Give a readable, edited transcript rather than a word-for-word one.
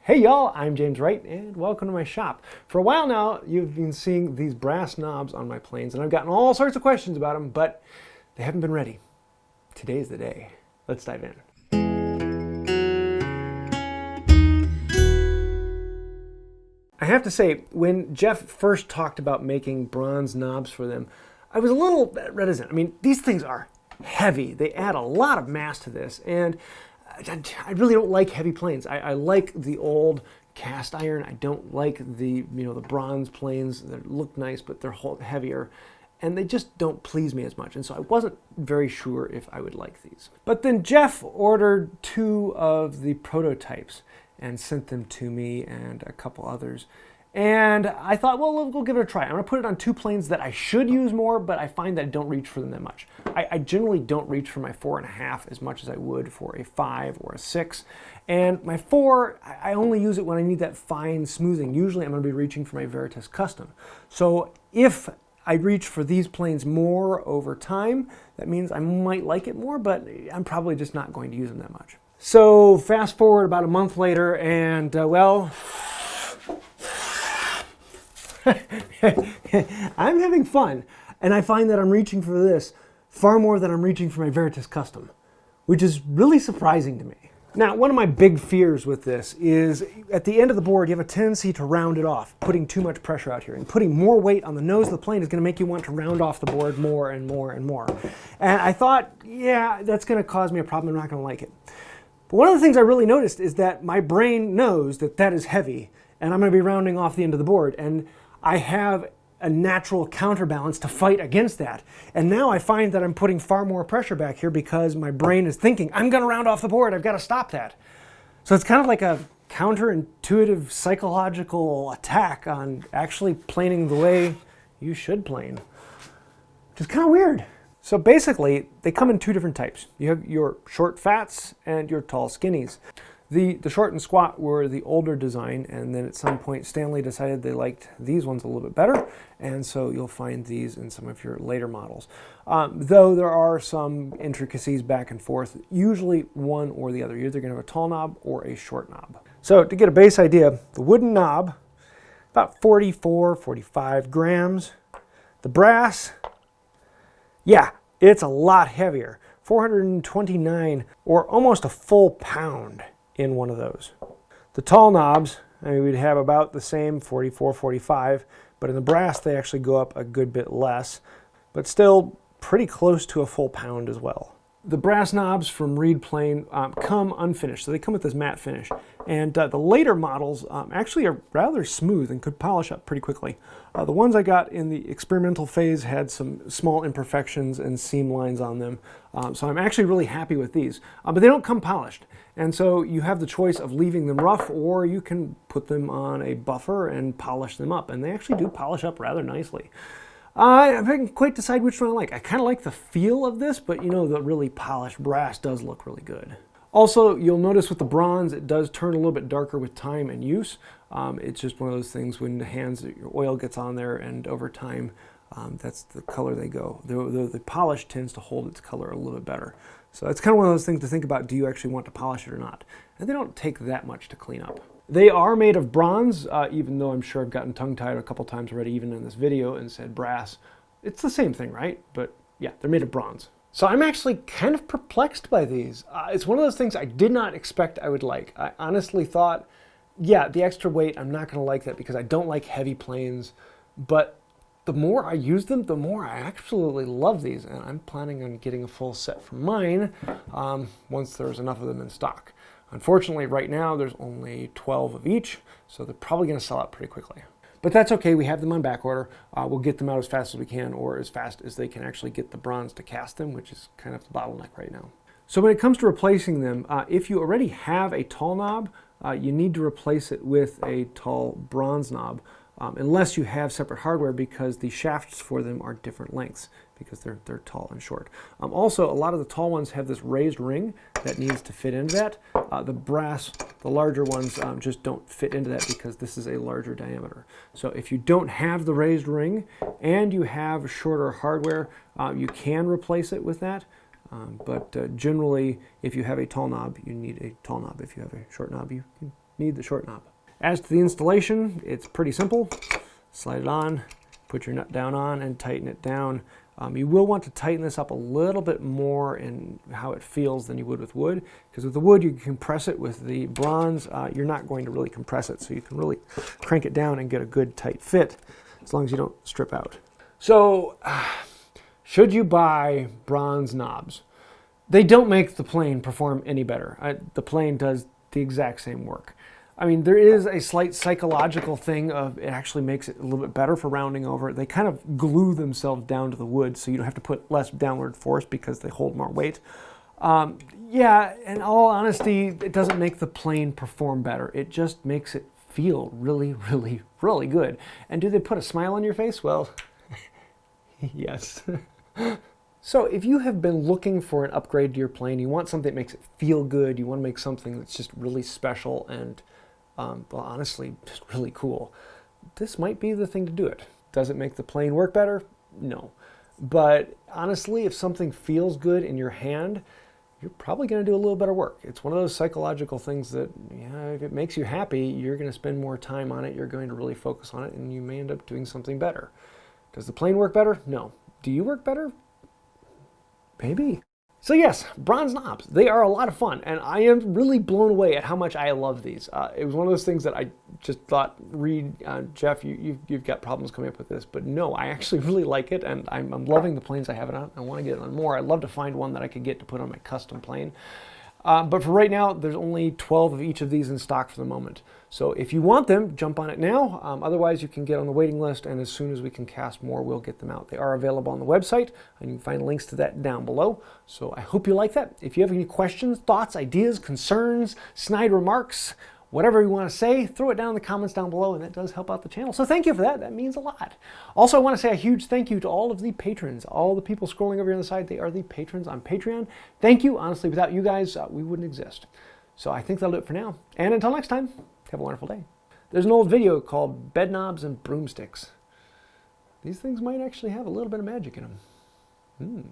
Hey y'all, I'm James Wright and welcome to my shop. For a while now, you've been seeing these brass knobs on my planes and I've gotten all sorts of questions about them, but they haven't been ready. Today's the day. Let's dive in. I have to say, when Jeff first talked about making bronze knobs for them, I was a little reticent. I mean, these things are heavy. They add a lot of mass to this, and I really don't like heavy planes. I like the old cast iron. I don't like the bronze planes that look nice, but they're heavier, and they just don't please me as much. And so I wasn't very sure if I would like these. But then Jeff ordered 2 of the prototypes and sent them to me and a couple others. And I thought, well, we'll give it a try. I'm going to put it on 2 planes that I should use more, but I find that I don't reach for them that much. I generally don't reach for my 4.5 as much as I would for a 5 or a 6. And my 4, I only use it when I need that fine smoothing. Usually I'm going to be reaching for my Veritas Custom. So if I reach for these planes more over time, that means I might like it more, but I'm probably just not going to use them that much. So fast forward about a month later, and well, I'm having fun, and I find that I'm reaching for this far more than I'm reaching for my Veritas Custom, which is really surprising to me. Now, one of my big fears with this is at the end of the board, you have a tendency to round it off, putting too much pressure out here. And putting more weight on the nose of the plane is going to make you want to round off the board more and more and more. And I thought, yeah, that's going to cause me a problem. I'm not going to like it. But one of the things I really noticed is that my brain knows that that is heavy, and I'm going to be rounding off the end of the board. And I have a natural counterbalance to fight against that. And now I find that I'm putting far more pressure back here because my brain is thinking, I'm going to round off the board, I've got to stop that. So it's kind of like a counterintuitive psychological attack on actually planing the way you should plane, which is kind of weird. So basically, they come in 2 different types. You have your short fats and your tall skinnies. The short and squat were the older design, and then at some point Stanley decided they liked these ones a little bit better, and so you'll find these in some of your later models. Though there are some intricacies back and forth, usually one or the other. You're either going to have a tall knob or a short knob. So to get a base idea, the wooden knob, about 44, 45 grams. The brass, yeah, it's a lot heavier, 429 or almost a full pound in one of those. The tall knobs, I mean, we'd have about the same 44, 45, but in the brass they actually go up a good bit less, but still pretty close to a full pound as well. The brass knobs from Reed Plane come unfinished, so they come with this matte finish. And the later models actually are rather smooth and could polish up pretty quickly. The ones I got in the experimental phase had some small imperfections and seam lines on them, so I'm actually really happy with these. But they don't come polished, and so you have the choice of leaving them rough, or you can put them on a buffer and polish them up, and they actually do polish up rather nicely. I can't quite decide which one I like. I kind of like the feel of this, but the really polished brass does look really good. Also, you'll notice with the bronze, it does turn a little bit darker with time and use. It's just one of those things when your oil gets on there, and over time, that's the color they go. The polish tends to hold its color a little bit better. So it's kind of one of those things to think about, do you actually want to polish it or not? And they don't take that much to clean up. They are made of bronze, even though I'm sure I've gotten tongue-tied a couple times already, even in this video, and said brass. It's the same thing, right? But yeah, they're made of bronze. So I'm actually kind of perplexed by these. It's one of those things I did not expect I would like. I honestly thought, yeah, the extra weight, I'm not going to like that because I don't like heavy planes. But the more I use them, the more I absolutely love these. And I'm planning on getting a full set for mine once there's enough of them in stock. Unfortunately, right now, there's only 12 of each, so they're probably going to sell out pretty quickly. But that's okay, we have them on back order. We'll get them out as fast as we can, or as fast as they can actually get the bronze to cast them, which is kind of the bottleneck right now. So when it comes to replacing them, if you already have a tall knob, you need to replace it with a tall bronze knob, unless you have separate hardware, because the shafts for them are different lengths, because they're tall and short. Also, a lot of the tall ones have this raised ring that needs to fit into that. The brass, the larger ones, just don't fit into that because this is a larger diameter. So if you don't have the raised ring and you have shorter hardware, you can replace it with that. But generally, if you have a tall knob, you need a tall knob. If you have a short knob, you can need the short knob. As to the installation, it's pretty simple. Slide it on, put your nut down on, and tighten it down. You will want to tighten this up a little bit more in how it feels than you would with wood, because with the wood you can compress it. With the bronze, you're not going to really compress it, so you can really crank it down and get a good tight fit, as long as you don't strip out. So, should you buy bronze knobs? They don't make the plane perform any better. The plane does the exact same work. I mean, there is a slight psychological thing of it actually makes it a little bit better for rounding over. They kind of glue themselves down to the wood, so you don't have to put less downward force because they hold more weight. Yeah, in all honesty, it doesn't make the plane perform better. It just makes it feel really, really, really good. And do they put a smile on your face? Well, yes. So if you have been looking for an upgrade to your plane, you want something that makes it feel good, you want to make something that's just really special and, well, honestly, just really cool, this might be the thing to do it. Does it make the plane work better? No. But honestly, if something feels good in your hand, you're probably going to do a little better work. It's one of those psychological things that, yeah, if it makes you happy, you're going to spend more time on it, you're going to really focus on it, and you may end up doing something better. Does the plane work better? No. Do you work better? Maybe. So yes, bronze knobs, they are a lot of fun, and I am really blown away at how much I love these. It was one of those things that I just thought, Reed, Jeff, you've got problems coming up with this, but no, I actually really like it, and I'm loving the planes I have it on. I want to get it on more. I'd love to find one that I could get to put on my custom plane. But for right now, there's only 12 of each of these in stock for the moment. So if you want them, jump on it now. Otherwise, you can get on the waiting list, and as soon as we can cast more, we'll get them out. They are available on the website, and you can find links to that down below. So I hope you like that. If you have any questions, thoughts, ideas, concerns, snide remarks, whatever you want to say, throw it down in the comments down below, and that does help out the channel. So thank you for that. That means a lot. Also, I want to say a huge thank you to all of the patrons, all the people scrolling over here on the side. They are the patrons on Patreon. Thank you. Honestly, without you guys, we wouldn't exist. So I think that'll do it for now. And until next time, have a wonderful day. There's an old video called Bed Knobs and Broomsticks. These things might actually have a little bit of magic in them.